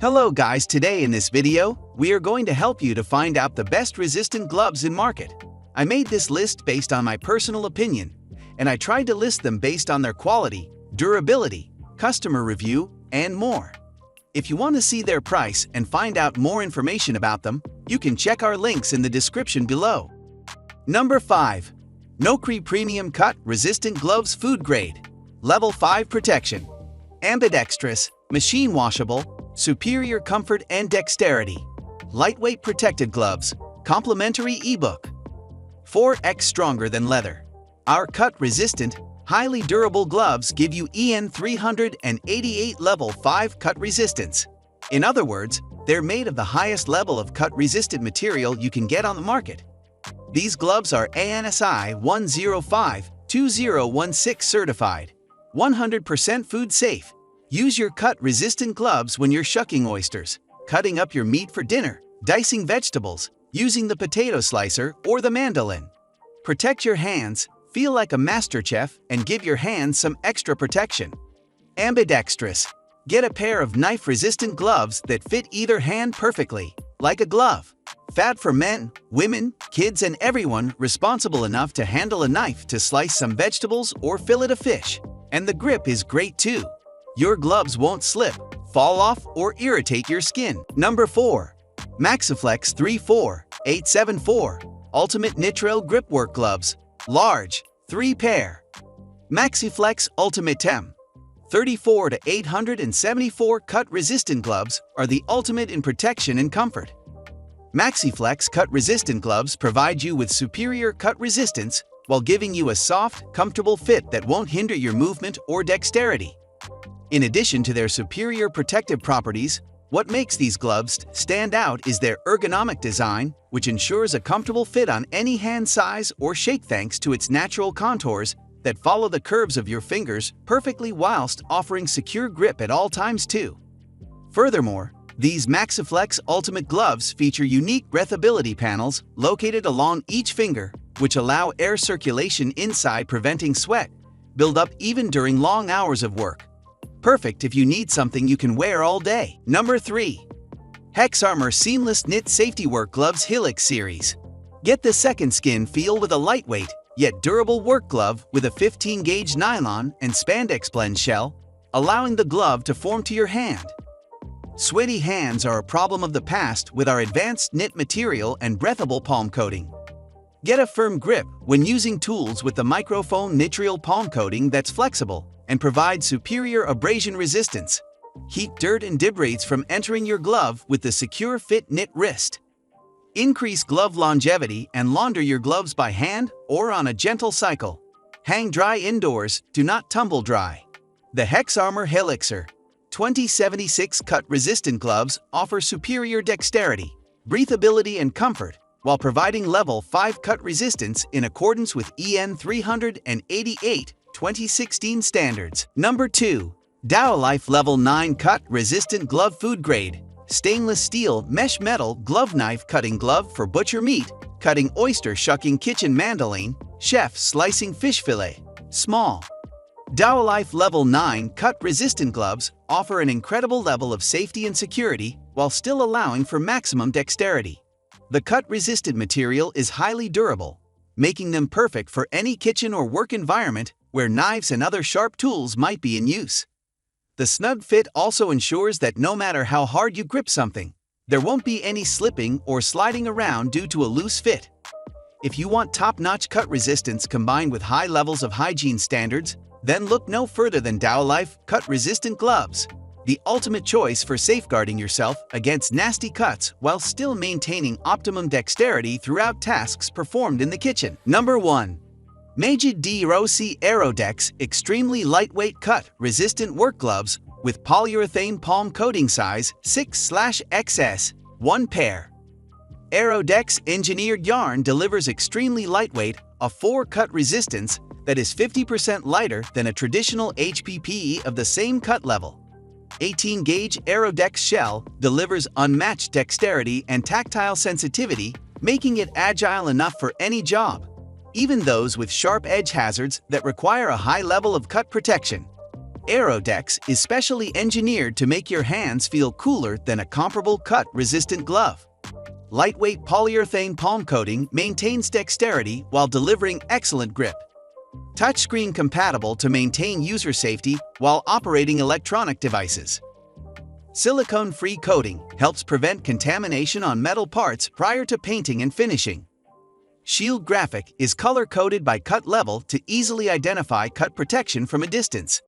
Hello guys, today in this video, we are going to help you to find out the best resistant gloves in market. I made this list based on my personal opinion, and I tried to list them based on their quality, durability, customer review, and more. If you want to see their price and find out more information about them, you can check our links in the description below. Number 5. Nocry Premium Cut Resistant Gloves Food Grade. Level 5 Protection. Ambidextrous, machine washable, superior comfort and dexterity. Lightweight protected gloves. Complimentary ebook. 4x stronger than leather. Our cut-resistant, highly durable gloves give you EN 388 level 5 cut resistance. In other words, they're made of the highest level of cut-resistant material you can get on the market. These gloves are ANSI 105-2016 certified, 100% food safe. Use your cut-resistant gloves when you're shucking oysters, cutting up your meat for dinner, dicing vegetables, using the potato slicer or the mandolin. Protect your hands, feel like a master chef, and give your hands some extra protection. Ambidextrous. Get a pair of knife-resistant gloves that fit either hand perfectly, like a glove. Fab for men, women, kids, and everyone responsible enough to handle a knife to slice some vegetables or fillet a fish. And the grip is great too. Your gloves won't slip, fall off, or irritate your skin. Number 4. Maxiflex 34874 Ultimate Nitrile Gripwork Gloves. Large, 3 pair. Maxiflex Ultimate Tem. 34 to 874 cut-resistant gloves are the ultimate in protection and comfort. Maxiflex cut-resistant gloves provide you with superior cut resistance while giving you a soft, comfortable fit that won't hinder your movement or dexterity. In addition to their superior protective properties, what makes these gloves stand out is their ergonomic design, which ensures a comfortable fit on any hand size or shape thanks to its natural contours that follow the curves of your fingers perfectly whilst offering secure grip at all times too. Furthermore, these Maxiflex Ultimate gloves feature unique breathability panels located along each finger, which allow air circulation inside, preventing sweat build-up even during long hours of work. Perfect if you need something you can wear all day. Number 3. HexArmor Seamless Knit Safety Work Gloves Helix Series. Get the second skin feel with a lightweight, yet durable work glove with a 15-gauge nylon and spandex blend shell, allowing the glove to form to your hand. Sweaty hands are a problem of the past with our advanced knit material and breathable palm coating. Get a firm grip when using tools with the microfoam nitrile palm coating that's flexible and provides superior abrasion resistance. Keep dirt and debris from entering your glove with the secure fit knit wrist. Increase glove longevity and launder your gloves by hand or on a gentle cycle. Hang dry indoors, do not tumble dry. The HexArmor Helixer 2076 cut-resistant gloves offer superior dexterity, breathability, and comfort while providing level 5 cut resistance in accordance with EN 388 2016 standards. Number 2. Dowlife Level 9 Cut Resistant Glove Food Grade. Stainless steel mesh metal glove knife cutting glove for butcher meat, cutting oyster, shucking kitchen mandolin, chef slicing fish fillet. Small. Dowlife Level 9 Cut Resistant gloves offer an incredible level of safety and security while still allowing for maximum dexterity. The cut-resistant material is highly durable, making them perfect for any kitchen or work environment where knives and other sharp tools might be in use. The snug fit also ensures that no matter how hard you grip something, there won't be any slipping or sliding around due to a loose fit. If you want top-notch cut resistance combined with high levels of hygiene standards, then look no further than Dowlife cut-resistant gloves, the ultimate choice for safeguarding yourself against nasty cuts while still maintaining optimum dexterity throughout tasks performed in the kitchen. Number 1. Meiji D-ROC AeroDex Extremely Lightweight Cut Resistant Work Gloves with Polyurethane Palm Coating Size 6/XS, 1 pair. AeroDex engineered yarn delivers extremely lightweight, a 4 cut resistance that is 50% lighter than a traditional HPPE of the same cut level. 18-gauge AeroDex shell delivers unmatched dexterity and tactile sensitivity, making it agile enough for any job, even those with sharp edge hazards that require a high level of cut protection. AeroDex is specially engineered to make your hands feel cooler than a comparable cut-resistant glove. Lightweight polyurethane palm coating maintains dexterity while delivering excellent grip. Touchscreen compatible to maintain user safety while operating electronic devices. Silicone-free coating helps prevent contamination on metal parts prior to painting and finishing. Shield graphic is color-coded by cut level to easily identify cut protection from a distance.